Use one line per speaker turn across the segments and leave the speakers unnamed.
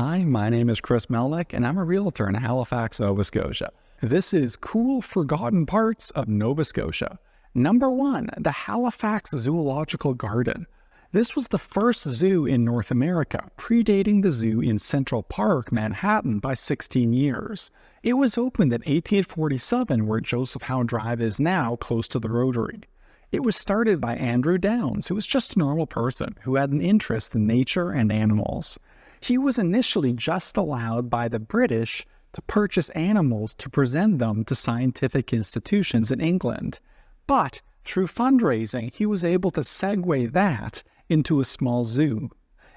Hi, my name is Chris Melnick, and I'm a realtor in Halifax, Nova Scotia. This is Cool Forgotten Parts of Nova Scotia. Number 1, the Halifax Zoological Garden. This was the first zoo in North America, predating the zoo in Central Park, Manhattan by 16 years. It was opened in 1847 where Joseph Howe Drive is now, close to the Rotary. It was started by Andrew Downs, who was just a normal person who had an interest in nature and animals. He was initially just allowed by the British to purchase animals to present them to scientific institutions in England. But through fundraising, he was able to segue that into a small zoo.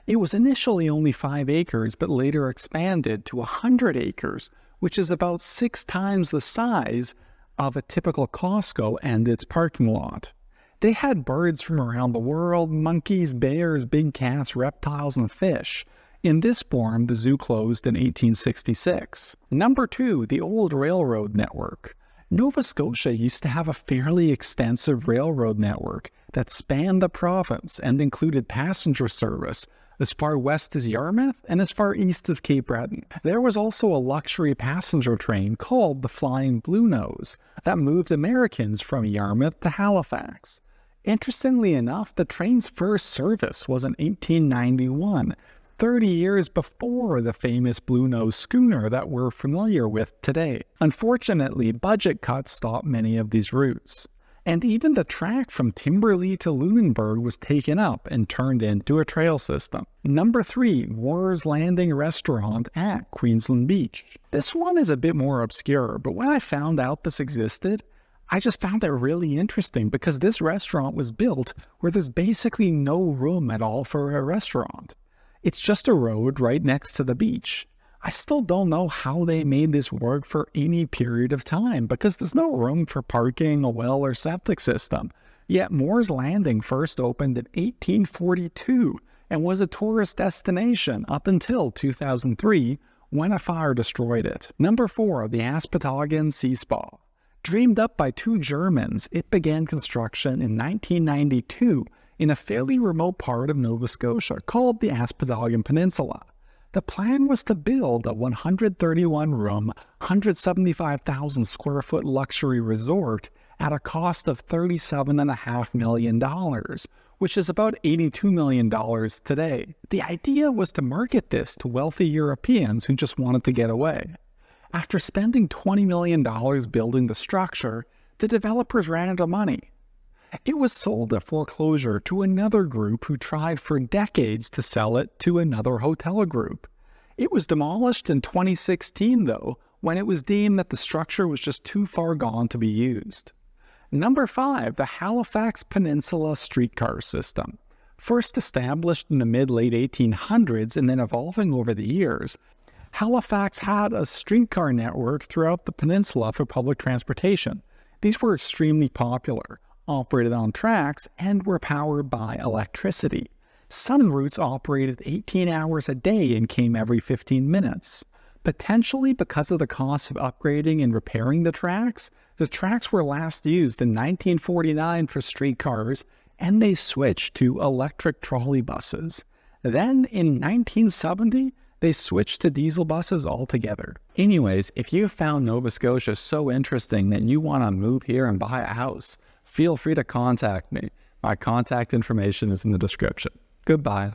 It was initially only 5 acres, but later expanded to 100 acres, which is about 6 times the size of a typical Costco and its parking lot. They had birds from around the world, monkeys, bears, big cats, reptiles, and fish. In this form, the zoo closed in 1866. Number 2, the old railroad network. Nova Scotia used to have a fairly extensive railroad network that spanned the province and included passenger service as far west as Yarmouth and as far east as Cape Breton. There was also a luxury passenger train called the Flying Blue Nose that moved Americans from Yarmouth to Halifax. Interestingly enough, the train's first service was in 1891, 30 years before the famous Blue Nose schooner that we're familiar with today. Unfortunately, budget cuts stopped many of these routes. And even the track from Timberlea to Lunenburg was taken up and turned into a trail system. Number 3, Moore's Landing Restaurant at Queensland Beach. This one is a bit more obscure, but when I found out this existed, I just found it really interesting because this restaurant was built where there's basically no room at all for a restaurant. It's just a road right next to the beach. I still don't know how they made this work for any period of time because there's no room for parking, a well, or septic system. Yet Moore's Landing first opened in 1842 and was a tourist destination up until 2003 when a fire destroyed it. Number 4, the Aspotogan Sea Spa. Dreamed up by 2 Germans, it began construction in 1992 in a fairly remote part of Nova Scotia called the Aspotogan Peninsula. The plan was to build a 131-room, 175,000 square foot luxury resort at a cost of $37.5 million, which is about $82 million today. The idea was to market this to wealthy Europeans who just wanted to get away. After spending $20 million building the structure, the developers ran out of money. It was sold at foreclosure to another group who tried for decades to sell it to another hotel group. It was demolished in 2016, though, when it was deemed that the structure was just too far gone to be used. Number 5, the Halifax Peninsula streetcar system. First established in the mid-late 1800s and then evolving over the years, Halifax had a streetcar network throughout the peninsula for public transportation. These were extremely popular, operated on tracks, and were powered by electricity. Some routes operated 18 hours a day and came every 15 minutes. Potentially because of the cost of upgrading and repairing the tracks were last used in 1949 for streetcars, and they switched to electric trolley buses. Then, in 1970, they switched to diesel buses altogether. Anyways, if you found Nova Scotia so interesting that you want to move here and buy a house, feel free to contact me. My contact information is in the description. Goodbye.